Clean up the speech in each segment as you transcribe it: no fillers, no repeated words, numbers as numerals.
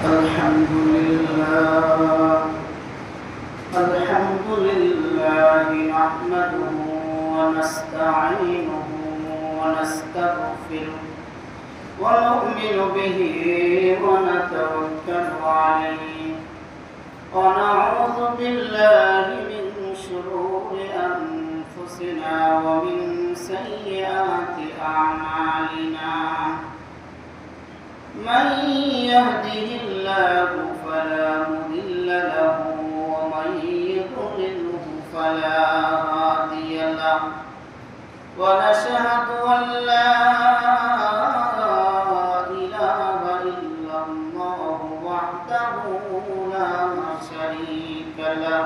الحمد لله نحمده ونستعينه ونستغفره ونؤمن به ونتوكل عليه ونعوذ بالله من شرور أنفسنا ومن سيئات أعمالنا من يهده الله فلا مضل له ومن يضلله فلا هادي له ونشهد أن لا إله إلا الله وحده لا شريك له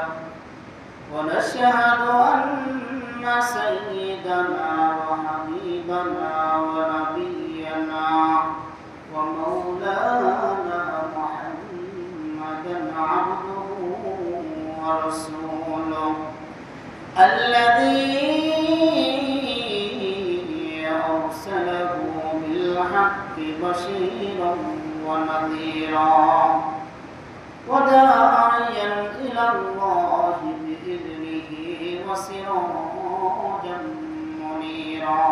ونشهد أن سيدنا وحبيبنا ونبينا ومولانا محمدا عبده ورسوله الذي أرسله بالحق بشيرا ونذيرا وداعيا إلى الله بإذنه وسراجا منيرا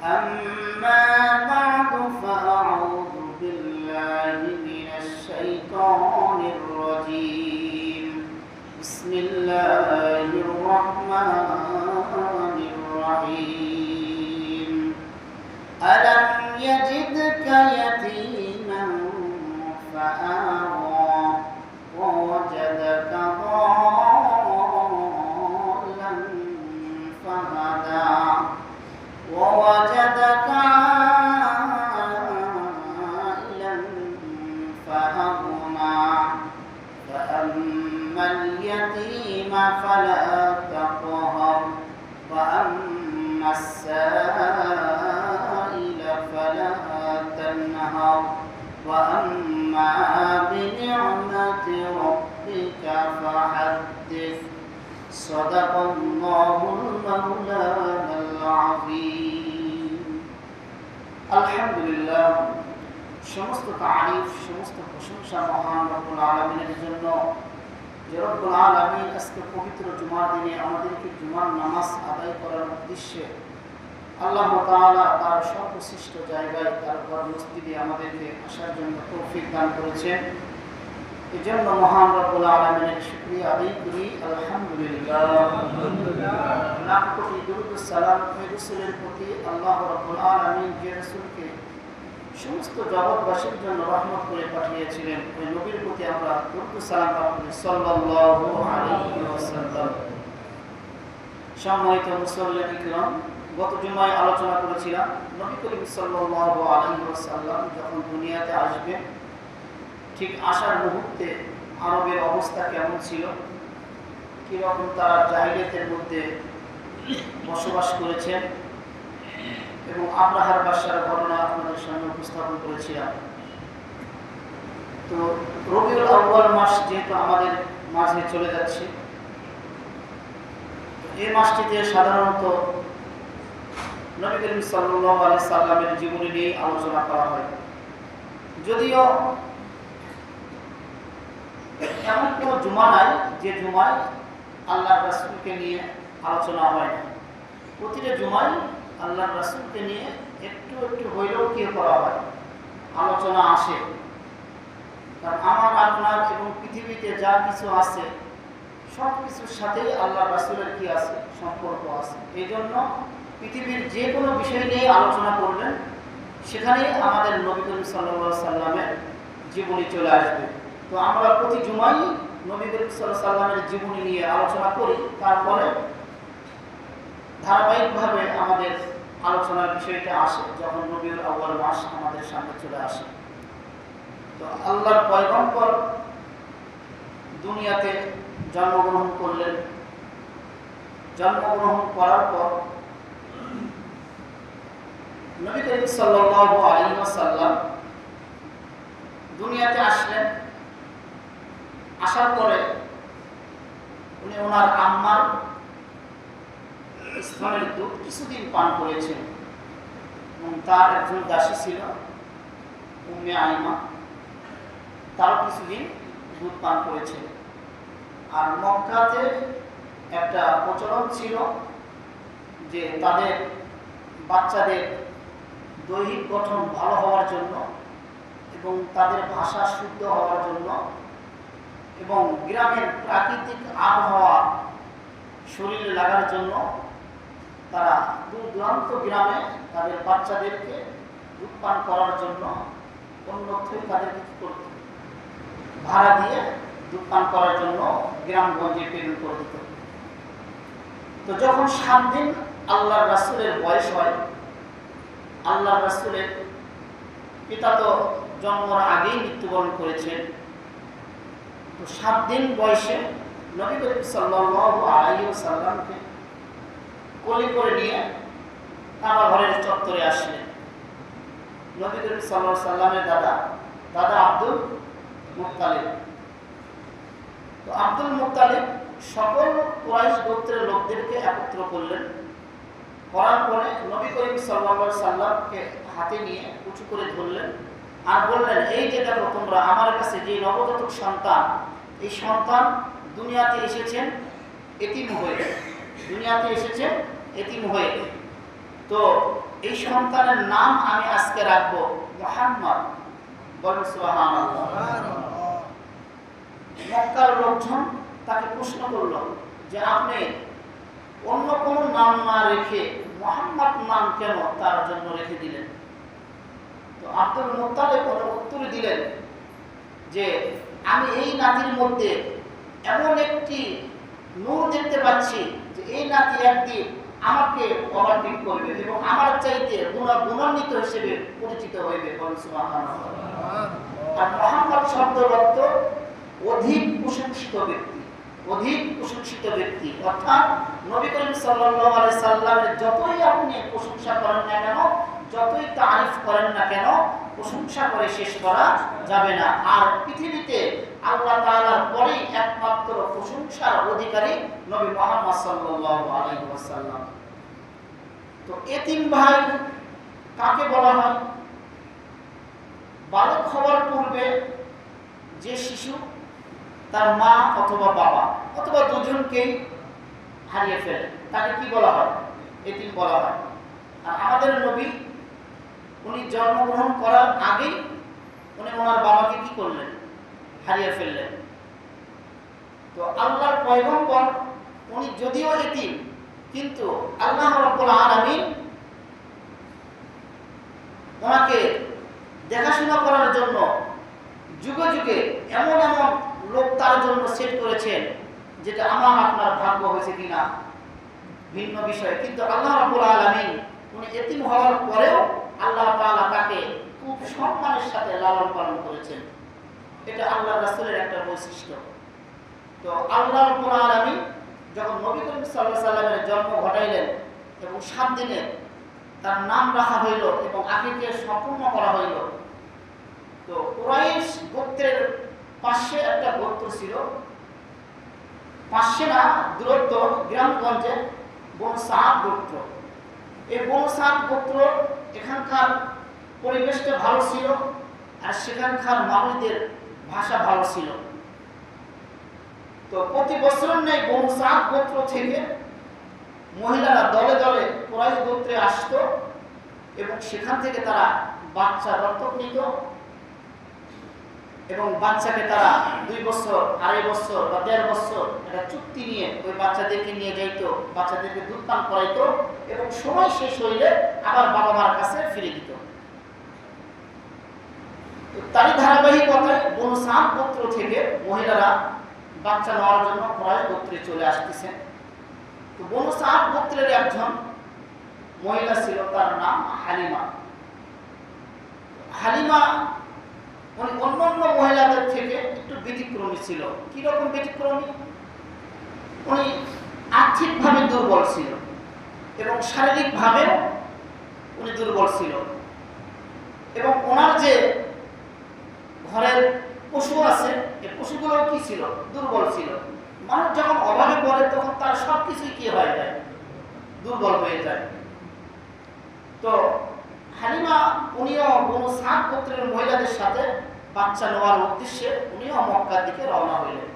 أما بعد فأعوذ بالله من الشيطان الرجيم بسم الله الرحمن الرحيم ألم يجدك يتيما فآوى ووجدك ضالا فهدى ووجدك عائلا فأغنى فأما اليتيم فلا تقهر وأما السائل فلا تنهر وأما بنعمة ربك فحدث صدق الله المولانا العظيم الحمد لله সমস্ত তারিফ সমস্ত প্রশংসা মহান রব্বুল আলামিনের জন্য যে রব্বুল আলামিন আজকে পবিত্র জুমার দিনে আমাদেরকে জুমার নামাজ আদায় করার উদ্দেশ্যে আল্লাহ তাআলা তার সর্বশ্রেষ্ঠ জায়গায় তার ঘর মসজিদে আমাদেরকে আসার জন্য তৌফিক দান করেছেন। এজন্য মহান রব্বুল আলামিনের শুকরিয়া আদায় করি আলহামদুলিল্লাহ। লাখ কোটি দরুদ ও সালাম ওই রাসূলের প্রতি আল্লাহ রব্বুল আলামিন যে রাসূলকে সমস্ত জগৎবাসীর জন্য রহমত করে পাঠিয়েছিলেন ওই নবীর প্রতি আমরা দরুদ ও সালাম পাঠ করি সাল্লাল্লাহু আলাইহি ওয়াসাল্লাম। সম্মানিত মুসল্লিয়ান কিরাম, গত জুমায় আলোচনা করেছিলাম নবী করিম সাল্লাল্লাহু আলাইহি ওয়াসাল্লাম যখন দুনিয়াতে আসবেন ঠিক আসার মুহূর্তে আরবের অবস্থা কেমন ছিল, কীরকম তারা জাহিলিয়াতের মধ্যে বসবাস করেছেন এবং আব্রাহার বাদশার ঘটনা আপনাদের সামনে উপস্থাপন করেছিলাম। তো রবিউল আউয়াল মাস যেহেতু আমাদের মাঝে চলে যাচ্ছে, এই মাসটিতে সাধারণত নবী করিম সাল্লাল্লাহু আলাইহি সাল্লামের জীবনী নিয়ে আলোচনা করা হয়। যদিও এমন কোনো জুমা নাই যে জুমায় আল্লাহর রাসূলকে নিয়ে আলোচনা হয় না। প্রতিটা জুমায় আল্লাহর রাসূলকে নিয়ে একটু একটু হইলেও কি করা হয়, আলোচনা আসে। কারণ আমার আপনার এবং পৃথিবীতে যা কিছু আছে সব কিছুর সাথেই আল্লাহর রাসূলের কি আছে, সম্পর্ক আছে। এই জন্য পৃথিবীর যে কোনো বিষয় নিয়ে আলোচনা করবেন সেখানেই আমাদের নবী করিম সাল্লাল্লাহু আলাইহি সাল্লামের জীবনী চলে আসবে। তো আমরা প্রতি জুমাই নবী করিম সাল্লাল্লাহু আলাইহি সাল্লামের জীবনী নিয়ে আলোচনা করি, তারপরে ধারাবাহিকভাবে আমাদের আলোচনার বিষয়টা আসে যখন রবিউল আউয়াল মাস আমাদের সামনে চলে আসে। তো আল্লাহর পয়গম্বর দুনিয়াতে জন্মগ্রহণ করলেন। জন্মগ্রহণ করার পর নবী করিম সাল্লাল্লাহু আলাইহি ওয়াসাল্লাম দুনিয়াতে আসলেন। আসার পরে উনি ওনার আম্মার স্তনের দুধ কিছুদিন পান করেছেন এবং তার একজন দাসী ছিল উম্মে আইমা। তারও কিছুদিন দুধ পান করেছে। আর মক্কাতে একটা প্রচলন ছিল যে তাদের বাচ্চাদের দৈহিক গঠন ভালো হওয়ার জন্য এবং তাদের ভাষা শুদ্ধ হওয়ার জন্য এবং গ্রামের প্রাকৃতিক আবহাওয়া শরীরে লাগার জন্য তারা দূর দূরান্ত গ্রামে তাদের বাচ্চাদেরকে দুধ পান করার জন্য অন্যত্রই তাদেরকে কি করত, ভাড়া দিয়ে দুধ পান করার জন্য গ্রামগঞ্জে প্রেরণ করে দিত। তো যখন 7 দিন আল্লাহর রাসূলের বয়স হয়, আল্লাহর রাসূলের পিতা তো জন্মের আগেই মৃত্যুবরণ করেছেন, তো 7 দিন বয়সে নবী করিম সাল্লাল্লাহু আলাইহি ওয়াসাল্লামকে কোলে করে নিয়ে কাবা ঘরের চত্বরে আসলেন। নবী করিম সাল্লাল্লাহু আলাইহি ওয়াসাল্লামের দাদা আব্দুল মুত্তালিব। তো আব্দুল মুত্তালিব সকল কুরাইশ গোত্রের লোকদেরকে একত্র করলেন, করার পরে নবী করিম সাল্লাল্লাহু আলাইহি ওয়াসাল্লামকে হাতে নিয়ে উঁচু করে ধরলেন আর বললেন, এই যে দেখো তোমরা আমার কাছে যে নবজাতক সন্তান, এই সন্তান দুনিয়াতে এসেছেন এতিম হয়ে, দুনিয়াতে এসেছেন এতিম হয়ে। তো এই সন্তানের নাম আমি আজকে রাখবো মুহাম্মদ। বলেন সুবহানাল্লাহ। মক্কার লোকজন তাকে প্রশ্ন করল যে আপনি অন্য কোনো নাম না রেখে মুহাম্মদ নাম কেন তার জন্য রেখে দিলেন? তো আব্দুল মুত্তালিব উত্তর দিলেন যে আমি এই নাতির মধ্যে এমন একটি নূর দেখতে পাচ্ছি যে এই নাতি একদিন আমাকে ওভারটেক করবে এবং আমার চাইতে গুণান্বিত হিসেবে পরিচিত হইবে। সুবহানাল্লাহ। আর মুহাম্মদ শব্দের অর্থ অধিক প্রশংসিত ব্যক্তি, অধিক প্রশংসিত ব্যক্তি। অর্থাৎ নবী করিম সাল্লাল্লাহু আলাইহি সাল্লামের যতই আপনি প্রশংসা করেন না কেন, যতই তারিফ করেন না কেন, প্রশংসা করে শেষ করা যাবে না। আর পৃথিবীতে আল্লাহ তাআলার পরেই একমাত্র প্রশংসার অধিকারী নবী মুহাম্মদ সাল্লাল্লাহু আলাইহি ওয়াসাল্লাম। তো এতিম ভাই কাকে বলা হয়? বালক হওয়ার পূর্বে যে শিশু তার মা অথবা বাবা অথবা দুজনকেই হারিয়ে ফেলে তাকে কি বলা হয়? এতিম বলা হয়। আর আমাদের নবী উনি জন্মগ্রহণ করার আগেই উনি ওনার বাবাকে কি করলেন? হারিয়ে ফেললেন। তো আল্লাহর পয়গম্বর উনি যদিও এতিম, কিন্তু আল্লাহ রাব্বুল আলামিন ওনাকে দেখাশোনা করার জন্য যুগে যুগে এমন এমন লোক তার জন্য সেট করেছেন, যেটা আমার আপনার ভাগ্য হয়েছে কিনা ভিন্ন বিষয়। কিন্তু আল্লাহ রাব্বুল আলামিন উনি এতিম হওয়ার পরেও আল্লাহ তাআলা তাকে খুব সম্মানের সাথে লালন পালন করেছেন। এটা আল্লাহর রাসূলের একটা বৈশিষ্ট্য। তো আল্লাহ রাব্বুল আলামিন যখন নবী করিম সাল্লাল্লাহু আলাইহি সাল্লামের জন্ম ঘটাইলেন এবং 7 দিনে তার নাম রাখা হইল এবং আকিকা সম্পূর্ণ করা হইল, তো কুরাইশ গোত্রের পাশে একটা গোত্র ছিল, পাশে না দূরত্ব গ্রামগঞ্জে বনু সাদ গোত্র। এই বনু সাদ গোত্র এখানকার পরিবেশটা ভালো ছিল আর সেখানকার মানুষদের ভাষা ভালো ছিল। তো প্রতি বছর নেই বনু সাদ গোত্র থেকে মহিলারা দলে দলে কুরাইশ গোত্রে আসতো এবং সেখান থেকে তারা বাচ্চা দত্তক নিত এবং বাচ্চাকে তারা 2 বছর, 2.5 বছর বা 1.5 বছর একটা চুক্তি নিয়ে ওই বাচ্চাদেরকে নিয়ে যাইতো, বাচ্চাদেরকে দুধ পান করাইতো এবং সময় শেষ হইলে আবার বাবা মার কাছে ফিরে দিত। তারই ধারাবাহিকতায় বনু সাদ গোত্র থেকে মহিলারা বাচ্চা নেওয়ার জন্য কুরাইশ গোত্রে চলে আসতেছে। তো বনু সাদ গোত্রের একজন মহিলা ছিল, তার নাম হালিমা। হালিমা উনি অন্যান্য মহিলাদের থেকে একটু ব্যতিক্রমী ছিল। কিরকম ব্যতিক্রমী? উনি আর্থিকভাবে দুর্বল ছিল এবং শারীরিকভাবেও উনি দুর্বল ছিল এবং ওনার যে ঘরের পশু আছে এই পশুগুলো কি ছিল? দুর্বল ছিল। মানুষ যখন অভাবে পড়ে তখন তার সবকিছুই কি হয়ে যায়? দুর্বল হয়ে যায়। তো হালিমা উনিও বনু সাদ গোত্রের মহিলাদের সাথে বাচ্চা নেওয়ার উদ্দেশ্যে উনিও মক্কার দিকে রওনা হইলেন।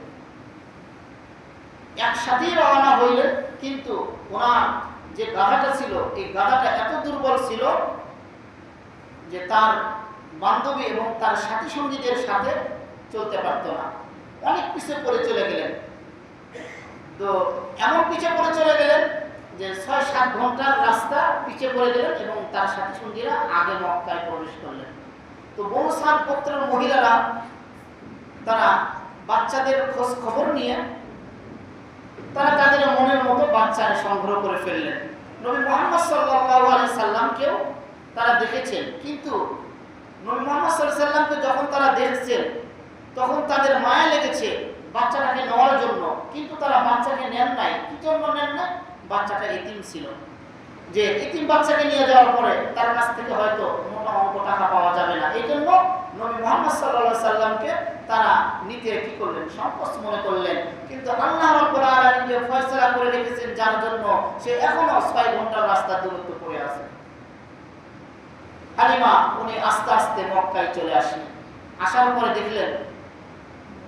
একসাথেই রওনা হইলেন, কিন্তু ওনার যে গাধাটা ছিল এই গাধাটা এত দুর্বল ছিল যে তার বান্ধবী এবং তার সাথী সঙ্গীদের সাথে চলতে পারত না, অনেক পিছিয়ে পড়ে চলে গেলেন। তো এমন পিছিয়ে পড়ে চলে গেলেন যে ৬-৭ ঘন্টার রাস্তা পিছিয়ে পড়ে গেলেন এবং তার সাথী সঙ্গীরা আগে মক্কায় প্রবেশ করলেন। তো বনু সাদ গোত্রের মহিলারা তারা বাচ্চাদের খোঁজ খবর নিয়ে তারা তাদের মনের মতো বাচ্চা সংগ্রহ করে ফেললেন। নবী মুহাম্মদ সাল্লাল্লাহু আলাইহি সাল্লামকেও তারা দেখেছেন, কিন্তু নবী মুহাম্মদ সাল্লাল্লাহু আলাইহি সাল্লামকে যখন তারা দেখছেন তখন তাদের মায়া লেগেছে বাচ্চাটাকে নেওয়ার জন্য, কিন্তু তারা বাচ্চাকে নেন নাই। কি জন্য নেন না? বাচ্চাটা এতিম ছিল, যে এতিম বাচ্চাকে নিয়ে যাওয়ার পরে তার কাছ থেকে হয়তো মোটা অঙ্ক টাকা পাওয়া যাবে না। এই জন্য নবী মুহাম্মদ সাল্লাল্লাহু আলাইহি সাল্লামকে তারা নিতে কি করলেন? সংকোচ মনে করলেন। কিন্তু আল্লাহ রাব্বুল আলামিন যে ফয়সালা করে রেখেছেন যার জন্য সে এখনো ৬ ঘন্টার রাস্তা দূরত্ব পড়ে আছে। হালিমা উনি আস্তে আস্তে মক্কায় চলে আসলেন। আসার পরে দেখলেন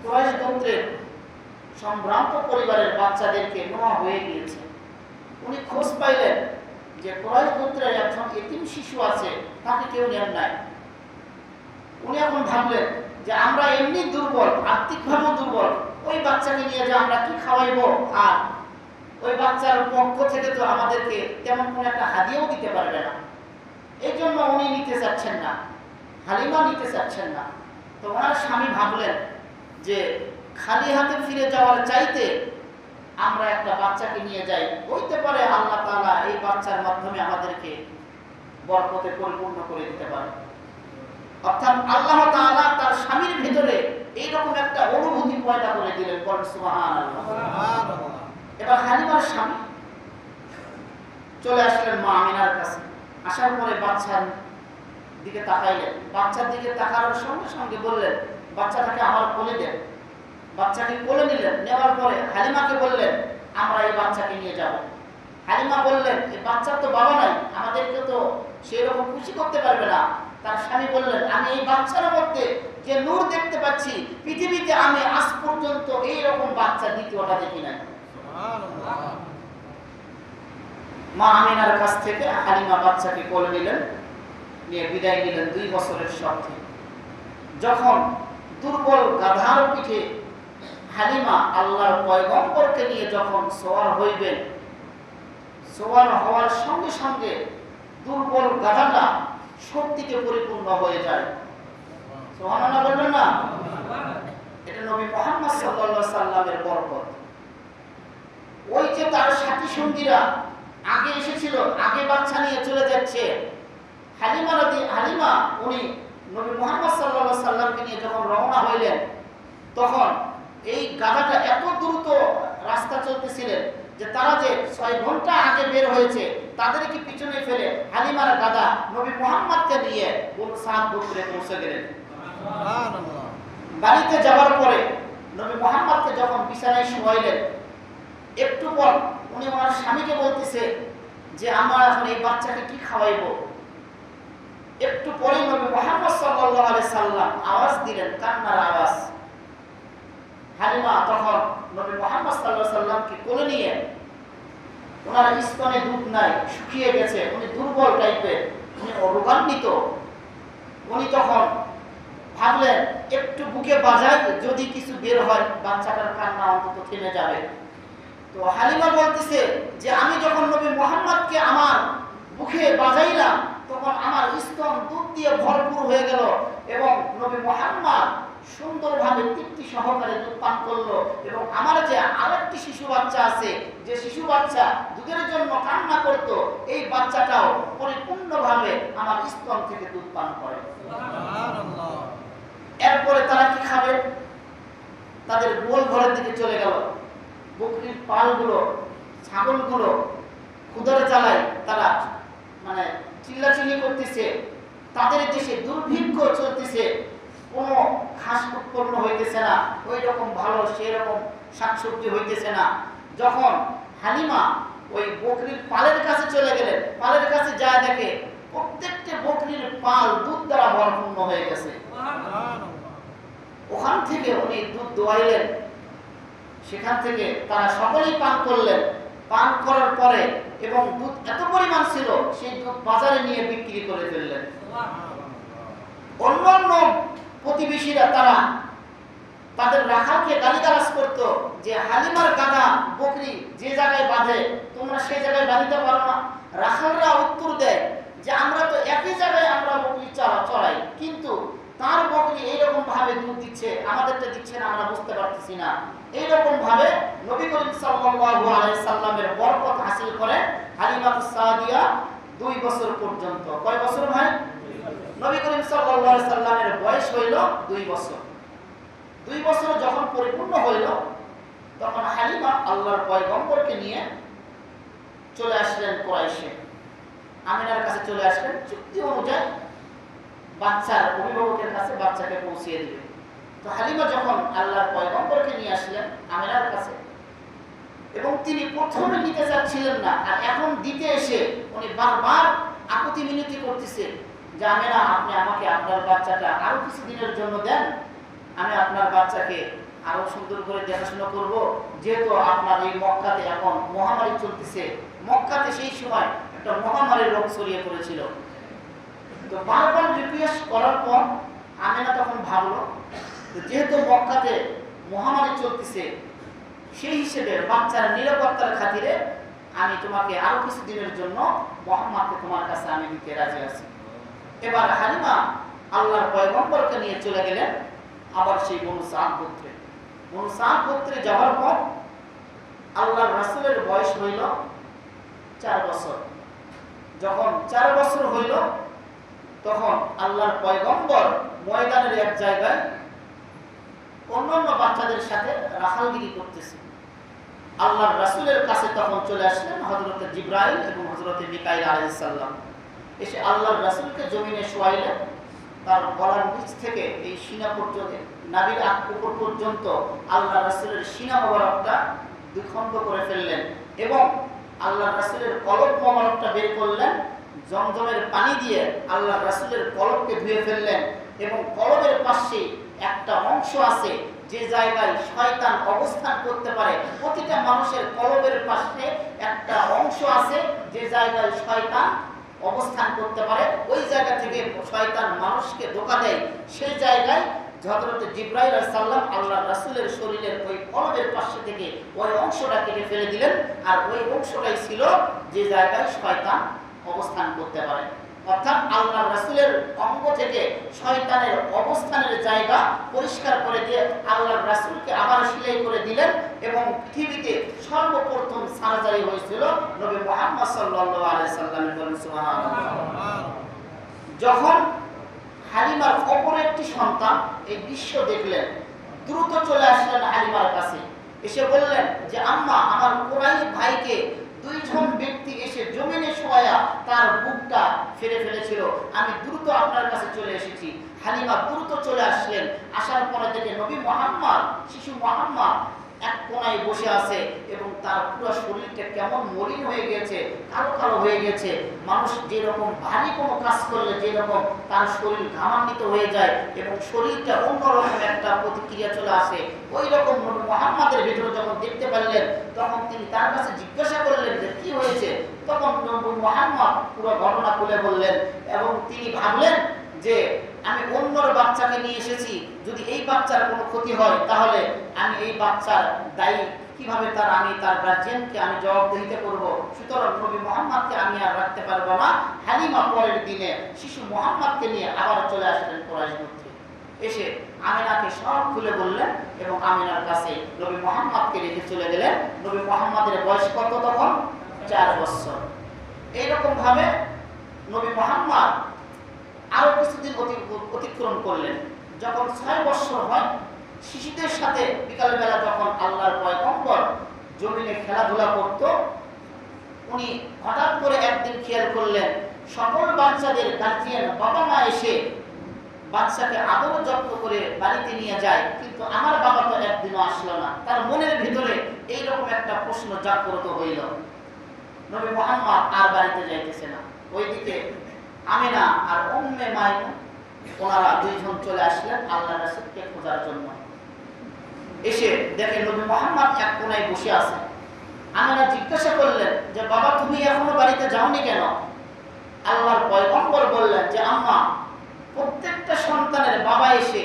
কুরাইশ গোত্রের সম্ভ্রান্ত পরিবারের বাচ্চাদেরকে নেওয়া হয়ে গিয়েছে। উনি খোঁজ পাইলেন যে কুরাইশ গোত্রের একজন এতিম শিশু আছে, তাকে কেউ নেন নাই। উনি এখন ভাবলেন যে আমরা এমনি দুর্বল, আর্থিকভাবে দুর্বল, ওই বাচ্চাকে নিয়ে যে আমরা কি খাওয়াইবো, আর ওই বাচ্চার পক্ষ থেকে তো আমাদেরকে তেমন কোনো একটা হাদিয়াও দিতে পারবে না। এই জন্য উনি নিতে চাচ্ছেন না, হালিমা নিতে চাচ্ছেন না। তো ওনার স্বামী ভাবলেন যে খালি হাতে ফিরে যাওয়ার চাইতে আমরা একটা বাচ্চাকে নিয়ে যাই, হইতে পারে আল্লাহ তাআলা এই বাচ্চার মাধ্যমে আমাদেরকে বরকতে পরিপূর্ণ করে দিতে পারে। অর্থাৎ আল্লাহ তাআলা তার স্বামীর ভিতরে এইরকম একটা অনুভূতি পয়দা করে দিলেন। বলেন সুবহানাল্লাহ। এবার হালিমার স্বামী চলে আসলেন মা আমিনার কাছে। আসার পরে বাচ্চার দিকে তাকাইলেন। বাচ্চার দিকে তাকানোর সঙ্গে সঙ্গে বললেন, বাচ্চাটাকে আমার কোলে দেন। বাচ্চাকে কোলে নিলেন। নেওয়ার পরে হালিমাকে বললেন, আমরা এই বাচ্চাকে নিয়ে যাব। হালিমা বললেন, এই বাচ্চার তো বাবা নাই, আমাদেরকে তো সেরকম খুশি করতে পারবে না। তার স্বামী বললেন, আমি এই বাচ্চার মধ্যে যে নূর দেখতে পাচ্ছি, পৃথিবীতে আমি আজ পর্যন্ত এইরকম বাচ্চা দ্বিতীয়টা দেখি নাই। মা আমিনার কাছ থেকে হালিমা বাচ্চাকে কোলে নিলেন, নিয়ে বিদায় নিলেন 2 বছরের শর্তে। যখন দুর্বল গাধার পিঠে হালিমা আল্লাহর পয়গম্বরকে নিয়ে যখন সওয়ার হইবেন, সওয়ার হওয়ার সঙ্গে সঙ্গে দুর্বল গাধাটা শক্তিতে পরিপূর্ণ হয়ে যায়। সুবহানাল্লাহ বলবেন না? এটা নবী মুহাম্মদ সাল্লাল্লাহু আলাইহি সাল্লামের বরকত। ওই যে তার সাথী সঙ্গীরা আগে এসেছিল, আগে বাচ্চা নিয়ে চলে যাচ্ছে, হালিমা উনি নবী মুহাম্মদ সাল্লাল্লাহু আলাইহি সাল্লামকে নিয়ে যখন রওনা হইলেন, তখন এই গাধাটা এত দ্রুত রাস্তা চলতেছিলেন যে তারা যে 6 ঘন্টা আগে বের হয়েছে তাদেরকে পিছনে ফেলে হালিমার গাধা নবী মুহাম্মদকে নিয়ে বনু সাদ গোত্রে পৌঁছে গেলেন। সুবহানাল্লাহ। বাড়িতে যাওয়ার পরে নবী মুহাম্মদকে যখন বিছানায় শোয়াইলেন, একটু পর উনি ওনার স্বামীকে বলতেছে যে আমরা এখন এই বাচ্চাকে কি খাওয়াইবো। একটু পরে নবী মুহাম্মদ সাল্লাল্লাহু আলাইহি সাল্লাম আওয়াজ দিলেন, কান্নার আওয়াজ। হালিমা তখন নবী মুহাম্মদ সাল্লাল্লাহু আলাইহি সাল্লামকে কোলে নিয়ে, ওনার স্তনে দুধ নাই, শুকিয়ে গেছে, উনি দুর্বল টাইপের, উনি রোগান্বিত। উনি তখন ভাবলেন একটু বুকে বাজায়, যদি কিছু বের হয় বাচ্চাটার কান্না অন্তত থেমে যাবে। তো হালিমা বলতেছে যে আমি যখন নবী মুহাম্মদকে আমার বুকে বাজাইলাম তখন আমার স্তন দুধ দিয়ে ভরপুর হয়ে গেল এবং নবী মুহাম্মদ সুন্দরভাবে তৃপ্তি সহকারে দুধ পান করলো। এবং আমার যে আরেকটি শিশু বাচ্চা আছে, যে শিশু বাচ্চা দুধের জন্য কান্না করত, এই বাচ্চাটাও পরিপূর্ণভাবে আমার স্তন থেকে দুধ পান করে। সুবহানাল্লাহ। এরপরে তারা কি খাবে? তাদের গোল ঘরের দিকে চলে গেল। বকরির পালগুলো, ছাগলগুলো ক্ষুধার জ্বালায় তারা মানে চিল্লাচিল্লি করতেছে। তাদের দেশে দুর্ভিক্ষ চলতেছে, কোনো ঘাস উৎপন্ন হইতেছে না, ওই রকম ভালো সেরকম শাকসবজি হইতেছে না। যখন হালিমা ওই বকরির পালের কাছে চলে গেলেন, পালের কাছে যা দেখে প্রত্যেকটা বকরির পাল দুধ দ্বারা ভরপূর্ণ হয়ে গেছে। থেকে উনি দুধ দোয়াইলেন, সেখান থেকে তারা সকলেই পান করলেন। পান করার পরে এবং দুধ এত পরিমাণ ছিল, সেই দুধ বাজারে নিয়ে বিক্রি করে ফেললেন। অন্যান্য প্রতিবেশীরা তারা তাদের রাখালকে গালিগালাজ করতো যে হালিমার গাদা বকরি যে জায়গায় বাঁধে তোমরা সেই জায়গায় বাঁধিতে পারো না। রাখালরা উত্তর দেয় যে আমরা তো একই জায়গায় আমরা বকরি চড়াই, কিন্তু তার বকরি এইরকম ভাবে দুধ দিচ্ছে, আমাদেরটা দিচ্ছে না, আমরা বুঝতে পারতেছি না। এইরকম ভাবে নবী করিম সাল্লাল্লাহু আলাইহি সাল্লামের বরকত হাসিল করে হালিমাতুস সাদিয়া 2 বছর পর্যন্ত। কয় বছর ভাই? নবী করিম সাল্লাল্লাহু আলাইহি সাল্লামের বয়স হইল 2 বছর। 2 বছর যখন পরিপূর্ণ হইল, তখন হালিমা আল্লাহর পয়গম্বরকে নিয়ে চলে আসলেন কুরাইশে। আমিনার কাছে চলে আসলেন, চুক্তি অনুযায়ী বাচ্চার অভিভাবকের কাছে বাচ্চাকে পৌঁছিয়ে দিবে। তো হালিমা যখন আল্লাহর পয়গম্বরকে নিয়ে আসলেন আমিনার কাছে, এবং তিনি প্রথমে নিতে চাচ্ছিলেন না, আর এখন দিতে এসে উনি বারবার আকুতি মিনতি করতেছে যে আমিনা, আপনি আমাকে আপনার বাচ্চাটা আরো কিছু দিনের জন্য দেন, আমি আপনার বাচ্চাকে আরো সুন্দর করে দেখাশোনা করব, যেহেতু আপনার এই মক্কাতে এখন মহামারী চলতেছে। মক্কাতে সেই সময় একটা মহামারীর রোগ ছড়িয়ে পড়েছিল। তো বারবার রিকোয়েস্ট করার পর আমিনা তখন ভাবলো যেহেতু মক্কাতে মহামারী চলতেছে, সেই হিসেবে বাচ্চার নিরাপত্তার খাতিরে আমি তোমাকে আরো কিছু দিনের জন্য মুহাম্মদকে তোমার কাছে আমি দিতে রাজি আছি। এবার হালিমা আল্লাহর পয়গম্বরকে নিয়ে চলে গেলেন আবার সেই বনু সাদ গোত্রে। বনু সাদ গোত্রে যাওয়ার পর আল্লাহর রাসূলের বয়স হইল 4 বছর। যখন 4 বছর হইল, তখন আল্লাহর পয়গম্বর ময়দানের এক জায়গায় অন্যান্য বাচ্চাদের সাথে রাখালগিরি করতেছে। আল্লাহর রাসূলের কাছে তখন চলে আসলেন হযরত জিবরাইল এবং হযরত মিকাইল আলাইহিস সালাম। এসে আল্লাহর রাসূলকে জমিনে শোয়াইলেন। তার গলার নিচ থেকে এই সিনা পর্যন্ত, নাভির উপর পর্যন্ত আল্লাহর রাসূলের সিনা মোবারকটা দুখণ্ড করে ফেললেন এবং আল্লাহর রাসূলের কলব মোবারকটা বের করলেন। জমজমের পানি দিয়ে আল্লাহর রাসূলের কলবকে ধুয়ে ফেললেন এবং কলবের পাশে একটা অংশ আছে যে জায়গায় শয়তান অবস্থান করতে পারে। প্রতিটা মানুষের কলবের পাশে একটা অংশ আছে যে জায়গায় শয়তান অবস্থান করতে পারে। ওই জায়গা থেকে শয়তান মানুষকে ধোঁকা দেয়। সেই জায়গায় হযরত জিবরাইল আলাইহিস সালাম আল্লাহর রাসূলের শরীরের ওই কলবের পাশে থেকে ওই অংশটা কেটে ফেলে দিলেন। আর ওই অংশটাই ছিল যে জায়গায় শয়তান অবস্থান করতে পারে। অর্থাৎ আল্লাহর রাসূলের অঙ্গ থেকে শয়তানের অবস্থানের জায়গা পরিষ্কার করে দিয়ে আল্লাহর রাসূলকে আবার সেলাই করে দিলেন এবং পৃথিবীতে সর্বপ্রথম সার্জারি হয়েছিল নবী মুহাম্মদ সাল্লাল্লাহু আলাইহি সাল্লামের। বলেন সুবহানাল্লাহ। যখন হালিমার অপর একটি সন্তান এই দৃশ্য দেখলেন, দ্রুত চলে আসলেন হালিমার কাছে। এসে বললেন যে আম্মা, আমার কুরাইশ ভাইকে 2 জন ব্যক্তি এসে জমিনে শোয়া তার বুকটা ফেলে ফেলেছিল, আমি দ্রুত আপনার কাছে চলে এসেছি। হালিমা দ্রুত চলে আসলেন। আসার পরে থেকে নবী মুহাম্মদ, শিশু মুহাম্মদ এক কোনায় বসে আছে এবং তার পুরো শরীরটা কেমন মলিন হয়ে গেছে, কালো কালো হয়ে গেছে। মানুষ যেরকম ভারী কোনো কাজ করলে যেরকম তার শরীর ঘামান্বিত হয়ে যায় এবং শরীরটা অন্যরকম একটা প্রতিক্রিয়া চলে আসে, ওই রকম নবী মুহাম্মদের ভিতরে যখন দেখতে পারলেন, তখন তিনি তার কাছে জিজ্ঞাসা করলেন যে কি হয়েছে। তখন নবী মুহাম্মদ পুরো ঘটনা খুলে বললেন এবং তিনি ভাবলেন যে আমি অন্যর বাচ্চাকে নিয়ে এসেছি, যদি এই বাচ্চার কোনো ক্ষতি হয় তাহলে আমি এই বাচ্চার দায়ী কিভাবে আমি তার গার্জিয়ানকে আমি জবাবদিহিতা করব। সুতরাং নবী মুহাম্মদকে আমি আর রাখতে পারবো না। হালিমা পরের দিনে শিশু মুহাম্মদকে নিয়ে আবার চলে আসলেন কুরাইশ গোত্রে। এসে আমিনাকে সব খুলে বললেন এবং আমিনার কাছে নবী মুহাম্মদকে রেখে চলে গেলেন। নবী মুহাম্মদের বয়স কত তখন? 4 বছর। এইরকম ভাবে নবী মুহাম্মদ আরো কিছুদিন অতিক্রম করলেন। যখন 6 বছর হয়, শিশুদের সাথে বিকালবেলা যখন আল্লাহর পয়গম্বর জমিনে খেলাধুলা করত, উনি হঠাৎ করে একদিন খেয়াল করলেন সকল বাচ্চাদের গার্জিয়ান বাবা মা এসে বাচ্চাকে আদর যত্ন করে বাড়িতে নিয়ে যায়, কিন্তু আমার বাবা তো একদিনও আসলো না। তার মনের ভিতরে এইরকম একটা প্রশ্ন জাগ্রত হইল। নবী মুহাম্মদ আর বাড়িতে যাইতেছে না। ওইদিকে আমিনা আর উম্মে মাইমুন ওনারা 2 জন চলে আসলেন আল্লাহর রাসূলকে খোঁজার জন্য। দেখে নবী মুহাম্মদ এক কোণায় বসে আছে। আমিনা জিজ্ঞাসা করলেন যে বাবা তুমি এখনো বাড়িতে যাওনি কেন? আল্লাহর পয়গম্বর বললেন যে আম্মা, প্রত্যেকটা সন্তানের বাবা এসে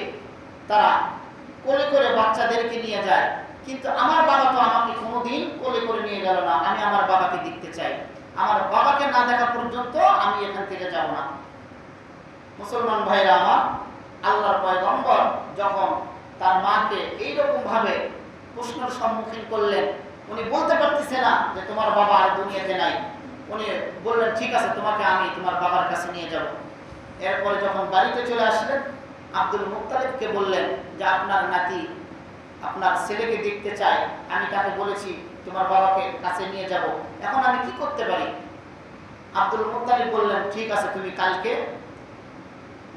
তারা কোলে করে বাচ্চাদেরকে নিয়ে যায়, কিন্তু আমার বাবা তো আমাকে কোনোদিন কোলে করে নিয়ে গেল না। আমি আমার বাবাকে দেখতে চাই, আমার বাবাকে না দেখা পর্যন্ত আমি এখান থেকে যাব না। মুসলমান ভাইরা আমার, আল্লাহর পয়গম্বর যখন তার মাকে এইরকম ভাবে প্রশ্নের সম্মুখীন করলেন, উনি বলতে পারতেছে না যে তোমার বাবা আর দুনিয়াতে নাই। উনি বললেন ঠিক আছে, তোমাকে আমি তোমার বাবার কাছে নিয়ে যাব। এরপরে যখন বাড়িতে চলে আসলেন, আব্দুল মুত্তালিবকে বললেন যে আপনার নাতি আপনার ছেলেকে দেখতে চাই, আমি তাকে বলেছি তোমার বাবাকে কাছে নিয়ে যাব, এখন আমি কি করতে পারি? আব্দুল মুত্তালিব বললেন ঠিক আছে, তুমি কালকে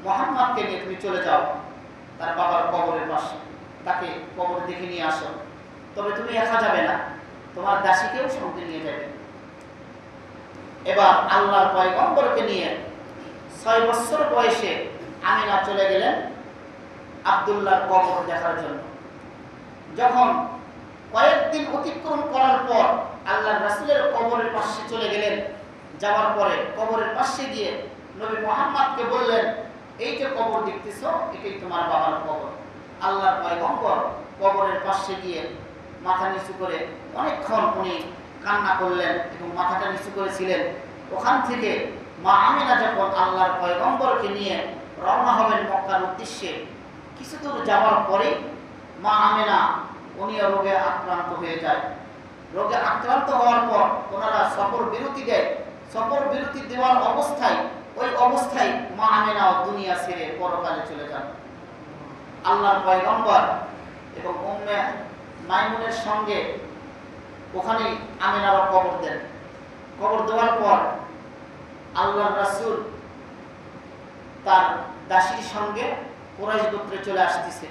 মুহাম্মদকে নিয়ে তুমি চলে যাও তার বাবার কবরের পাশে, তাকে কবর দেখে নিয়ে আসো। তবে তুমি একা যাবে না, তোমার দাসীকেও সঙ্গে নিয়ে যাবে। এবার আল্লাহর পয়গম্বরকে নিয়ে 6 বছর বয়সে আমিনা চলে গেলেন আব্দুল্লাহর কবর দেখার জন্য। যখন কয়েকদিন অতিক্রম করার পর আল্লাহর রাসূলের কবরের পাশে চলে গেলেন, যাওয়ার পরে কবরের পাশে গিয়ে নবী মুহাম্মদকে বললেন এই যে কবর দেখতেছো, এটাই তোমার বাবার কবর। আল্লাহর পয়গম্বর কবরের পাশে গিয়ে মাথা নিচু করে অনেকক্ষণ উনি কান্না করলেন এবং মাথাটা নিচু করেছিলেন। ওখান থেকে মা আমিনা যখন আল্লাহর পয়গম্বরকে নিয়ে রওনা হবেন মক্কার উদ্দেশ্যে, কিছু দূর যাওয়ার পরে মা আমিনা উনিও রোগে আক্রান্ত হয়ে যায়। রোগে আক্রান্ত হওয়ার পর ওনারা সফর বিরতি দেয়। সফর বিরতি দেওয়ার অবস্থায় ওই অবস্থায় মা আমিনাও দুনিয়া ছেড়ে পরকালে চলে যান। আল্লাহর পয়গম্বর এবং উম্মে মাইমুনের সঙ্গে ওখানে আমিনারও কবর দেন। কবর দেওয়ার পর আল্লাহর রাসূল তার দাসীর সঙ্গে কুরাইশ গোত্রে চলে আসতেছে।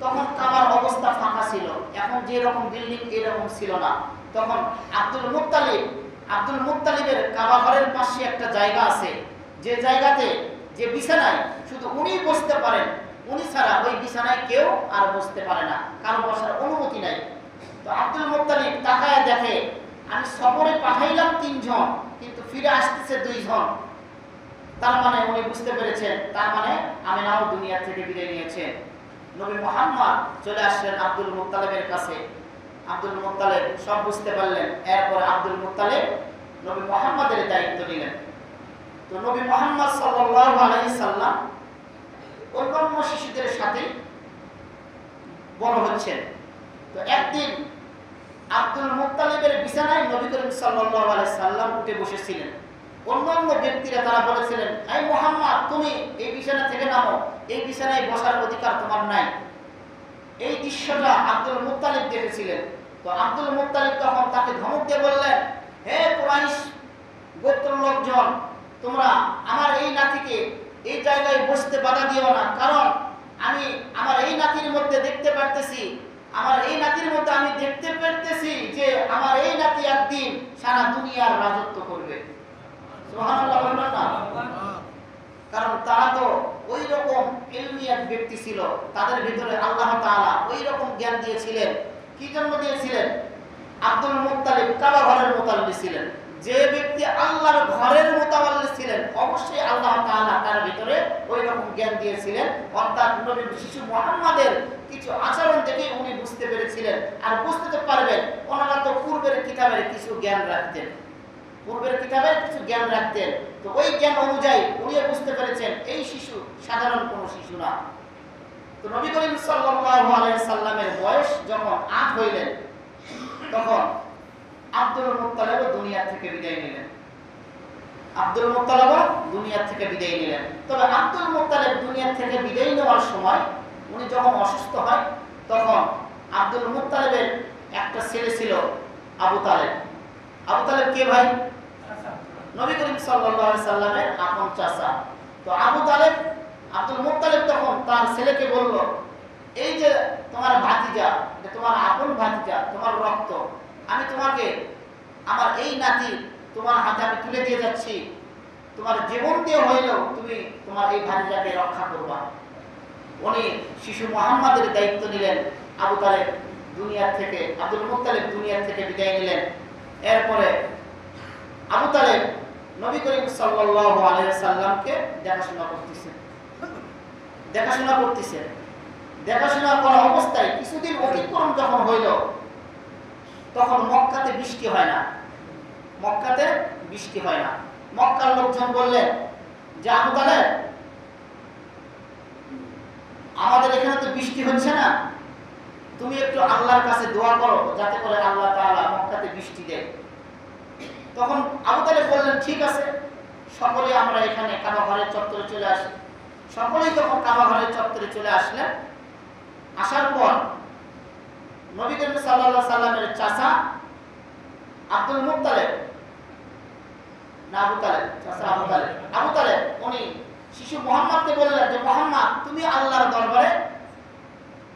তখন কাবার অবস্থা ফাঁকা ছিল, এখন যে রকম বিল্ডিং এরকম ছিল না। তখন আব্দুল মুত্তালিবের কাবা ঘরের পাশে একটা জায়গা আছে, যে জায়গাতে যে বিছানায় শুধু উনি বসতে পারেন, উনি ছাড়া ওই বিছানায় কেউ আর বসতে পারে না, কারো বসার অনুমতি নাই। তো আব্দুল মুত্তালিব তাকায় দেখে আমি সফরে পাঠাইলাম 3 জন, কিন্তু ফিরে আসতেছে 2 জন। তার মানে উনি বুঝতে পেরেছেন, তার মানে আমিনাও দুনিয়া থেকে বিদায় নিয়েছেন। নবী মুহাম্মদ চলে আসলেন আব্দুল মুত্তালিবের কাছে। আব্দুল মুত্তালিব সব বুঝতে পারলেন। এরপর আব্দুল মুত্তালিব নবী মুহাম্মদের দায়িত্ব নিলেন। তো নবী মুহাম্মদ সাল্লাল্লাহু আলাইহি সাল্লাম অন্যান্য শিশুদের সাথে বড় হচ্ছেন। তো একদিন আব্দুল মুত্তালিবের বিছানায় নবী করিম সাল্লাল্লাহু আলাইহি সাল্লাম উঠে বসেছিলেন। অন্যান্য ব্যক্তিরা তারা বলেছিলেন এই মুহাম্মদ তুমি এই বিছানা থেকে নামো, এই বিছানায় বসার অধিকার তোমার নাই। এই দৃশ্যটা আব্দুল মুত্তালিব দেখেছিলেন। তো আব্দুল মুত্তালিব তখন তাকে ধমক দিয়ে বললেন হে কুরাইশ গোত্রের লোকজন, তোমরা আমার এই নাতিকে এই জায়গায় বসতে বাধা দিও না, কারণ আমি আমার এই নাতির মধ্যে দেখতে পারতেছি যে আমার এই নাতি একদিন সারা দুনিয়ার রাজত্ব করবে। সুবহানাল্লাহ বলবেন না? কারণ তারা তো ওই রকম ইলমিয়াত ব্যক্তি ছিল, তাদের ভিতরে আল্লাহ তাআলা ওই রকম জ্ঞান দিয়েছিলেন। কি জন্য দিয়েছিলেন? আব্দুল মুত্তালিব কাবা ঘরের মুতাল্লি ছিলেন। যে ব্যক্তি আল্লাহর ঘরের মুতাওয়াল্লি ছিলেন, অবশ্যই আল্লাহ তাআলা তার ভিতরে ওই রকম জ্ঞান দিয়েছিলেন। অর্থাৎ নবীর শিশু মুহাম্মাদের কিছু আচরণ দেখে উনি বুঝতে পেরেছিলেন। আর বুঝতে তো পারবেন, ওনারা তো পূর্বের কিতাবের কিছু জ্ঞান রাখতেন, তো ওই জ্ঞান অনুযায়ী উনি বুঝতে পেরেছেন এই শিশু সাধারণ কোনো শিশু না। তো নবী করিম সাল্লাল্লাহু আলাইহি সাল্লামের বয়স যখন 8 হইলেন, তখন আব্দুল মুত্তালিব দুনিয়া থেকে বিদায় নিলেন। তবে আব্দুল মুত্তালিব দুনিয়া থেকে বিদায় নেওয়ার সময় উনি যখন অসুস্থ হয়, তখন আব্দুল মুত্তালিবের একটা ছেলে ছিল আবু তালেব। আবু তালেব কে ভাই? নবী করিম সাল্লাল্লাহু আলাইহি সাল্লামের আপন চাচা। তো আবু তালেব আব্দুল মুত্তালিব তখন তার ছেলেকে বলল এই যে তোমার ভাতিজা, এটা তোমার আপন ভাতিজা, তোমার রক্ত, আমি তোমাকে আমার এই নাতি তোমার হাতে আমি তুলে দিয়ে যাচ্ছি, তোমার জীবন দিয়ে হইলেও তুমি তোমার এই ভাতিজাকে রক্ষা করবা। উনি শিশু মুহাম্মাদের দায়িত্ব নিলেন আবু তালেব দুনিয়া থেকে, আব্দুল মুত্তালিব দুনিয়া থেকে বিদায় নিলেন। এরপরে আবু তালেব নবী করিম সাল্লাল্লাহু আলাইহি সাল্লামকে দেখাশোনা করতেছেন। দেখাশোনা করা অবস্থায় কিছুদিন অতিক্রম যখন হইল, তখন মক্কাতে বৃষ্টি হয় না। মক্কার লোকজন বললেন যে আবু তালেব, আমাদের এখানে তো বৃষ্টি হচ্ছে না, তুমি একটু আল্লাহর কাছে দোয়া করো যাতে করে আল্লাহ তাআলা মক্কাতে বৃষ্টি দেয়। তখন আবু তালেব বললেন, ঠিক আছে, সকলে আমরা এখানে কাবা ঘরের চত্বরে চলে আসি। সকলেই তখন কাবা ঘরের চত্বরে চলে আসলেন। আসার পর নবী করিম সাল্লাল্লাহু আলাইহি সাল্লামের চাচা আব্দুল মুত্তালিব, আবু তালেব উনি শিশু মুহাম্মদকে বললেন যে মুহাম্মদ, তুমি আল্লাহর দরবারে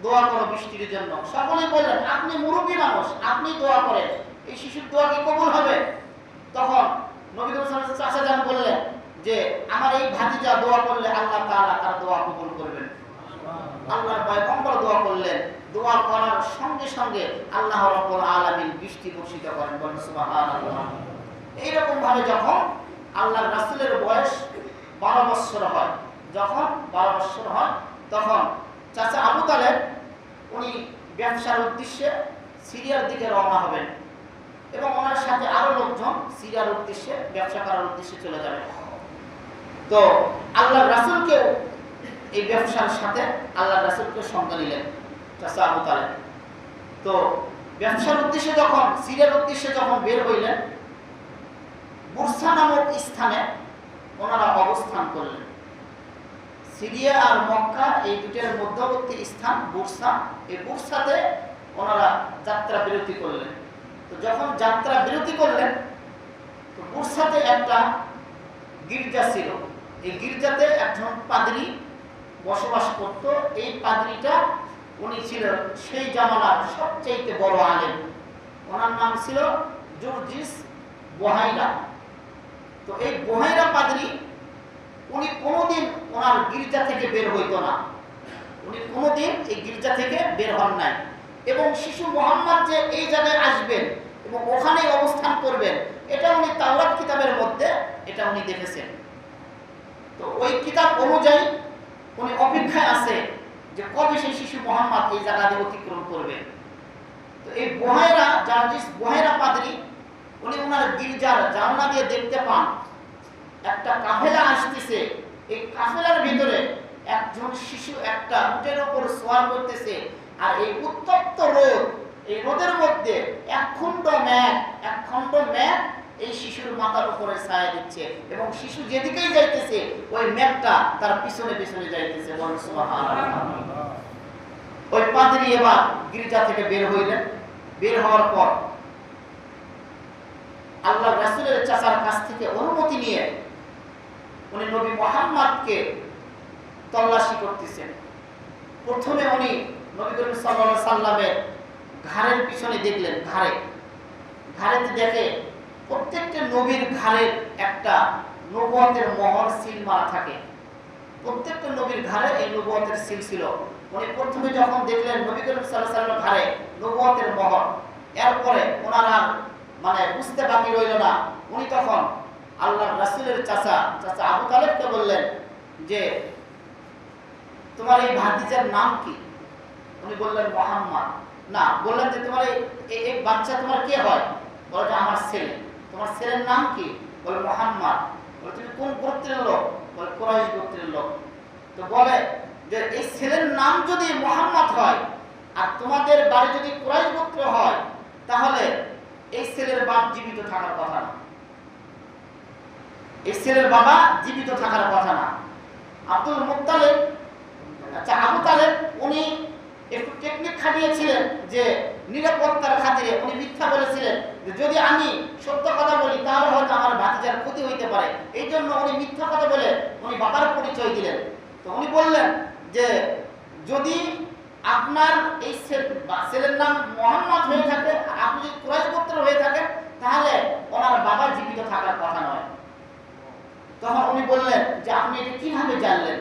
দোয়া করো বৃষ্টির জন্য। সকলেই বললেন, আপনি মুরব্বী মানুষ, আপনি দোয়া করেন, এই শিশুর দোয়া কি কবুল হবে? তখন নবী করিম সাল্লাল্লাহু আলাইহি ওয়াসাল্লাম চাচা যান বললেন যে আমার এই ভাতিজা দোয়া করলে আল্লাহ তাআলা তার দোয়া কবুল করবেন। আল্লাহর পয়গম্বর দোয়া করলেন, দোয়া করার সঙ্গে সঙ্গে আল্লাহ রাব্বুল আলামিন বৃষ্টি বর্ষিত করেন। বলেন সুবহানাল্লাহ। এইরকম ভাবে যখন আল্লাহর রাসূলের বয়স 12 বছর হয়, তখন চাচা আবু তালেব উনি ব্যবসার উদ্দেশ্যে সিরিয়ার দিকে রওনা হবেন এবং ওনার সাথে আরো লোকজন সিরিয়ার উদ্দেশ্যে ব্যবসা করার উদ্দেশ্যে চলে যাবে। তো আল্লাহর রাসূলকেও এই ব্যবসার সাথে আল্লাহর রাসূলকে সঙ্গে নিলেন চাচা আবু তালেব। তো ব্যবসার উদ্দেশ্যে যখন সিরিয়ার উদ্দেশ্যে যখন বের হইলেন, বুরসা নামক স্থানে ওনারা অবস্থান করলেন। সিরিয়া আর মক্কা এই দুটোর মধ্যবর্তী স্থান বুরসা। এই বুরসাতে ওনারা যাত্রা বিরতি করলেন। তো যখন যাত্রা বিরতি করলেন, তো বুরসাতে একটা গির্জা ছিল। এই গির্জাতে একজন পাদ্রী বসবাস করত। এই পাদ্রীটা উনি ছিল সেই জামানার সবচেয়ে বড় আলেম। ওনার নাম ছিল জুরজিস বুহাইরা। তো এই বুহাইরা পাদ্রী উনি কোনোদিন ওনার গির্জা থেকে বের হইতো না, উনি কোনোদিন এই গির্জা থেকে বের হন নাই। এবং শিশু মুহাম্মদ যে এই জায়গায় আসবেন এবং ওখানেই অবস্থান করবেন, এটা উনি তাওরাত কিতাবের মধ্যে এটা উনি দেখেছেন। তো ওই কিতাব অনুযায়ী উনি অপেক্ষায় আছে যে কবে সেই শিশু মুহাম্মদ এই জায়গা দিয়ে অতিক্রম করবে। তো এই জুরজিস বুহাইরা পাদ্রী উনি ওনার গির্জার জানলা দিয়ে দেখতে পান একটা কাফেলা আসতেছে। এই কাফেলার ভিতরে একজন শিশু একটা উটের উপর সওয়ার করতেছে। আর এই উত্তপ্ত রোদ, এই রোদের মধ্যে এক খণ্ড মেঘ এই শিশুর মাথার উপরে ছায়া দিচ্ছে এবং শিশু যেদিকেই যাইতেছে ওই মেঘটা তার পিছনে পিছনে যাইতেছে। বলেন সুবহানাল্লাহ। ওই পাদ্রী এবার গির্জা থেকে বের হইলেন। বের হওয়ার পর আল্লাহর রাসূলের চাচার কাছ থেকে অনুমতি নিয়ে উনি নবী মুহাম্মদকে তল্লাশি করতেছেন। প্রথমে উনি নবী করিম সাল্লাল্লাহু আলাইহি সাল্লামের ঘাড়ের পিছনে দেখলেন। ঘাড়েতে দেখে প্রত্যেকটা নবীর ঘাড়ের একটা নবুয়তের মোহর সিল মারা থাকে। প্রত্যেকটা নবীর ঘাড়ে এই নবুয়তের সিল ছিল। উনি প্রথমে যখন দেখলেন নবী করিম সাল্লাল্লাহু আলাইহি সাল্লামের ঘাড়ে নবুয়তের মোহর, এরপরে ওনারা বুঝতে বাকি রইল না। উনি তখন আল্লাহর রাসূলের চাচা আবু তালেবকে বললেন যে তোমার এই ভাতিজার নাম কি? উনি বললেন মুহাম্মদ। না, বললেন যে তোমার এই বাচ্চা তোমার কে হয়? বলে যে আমার ছেলে। তোমার ছেলের নাম কি? বলে মুহাম্মদ। বলে তুমি কোন গোত্রের লোক? বলে কুরাইশ গোত্রের লোক। তো বলে যে এই ছেলের নাম যদি মুহাম্মদ হয় আর তোমাদের বাড়ি যদি কুরাইশ গোত্র হয়, তাহলে এই ছেলের বাপ জীবিত থাকার কথা না, এই ছেলের বাবা জীবিত থাকার কথা না। আব্দুল মুত্তালিব আবু তালেব উনি একটু টেকনিক খাটিয়েছিলেন যে নিরাপত্তার খাতিরে উনি মিথ্যা বলেছিলেন যে যদি আমি সত্য কথা বলি তাহলে হয়তো আমার ভাতিজার ক্ষতি হইতে পারে। এই জন্য উনি মিথ্যা কথা বলে উনি বাবার পরিচয় দিলেন। তো উনি বললেন যে যদি আপনার এই ছেলের নাম মুহাম্মদ হয়ে থাকে আর আপনি যদি কুরাইশ গোত্র হয়ে থাকেন, তাহলে ওনার বাবা জীবিত থাকার কথা নয়। তখন উনি বললেন যে আপনি এটা কিভাবে জানলেন?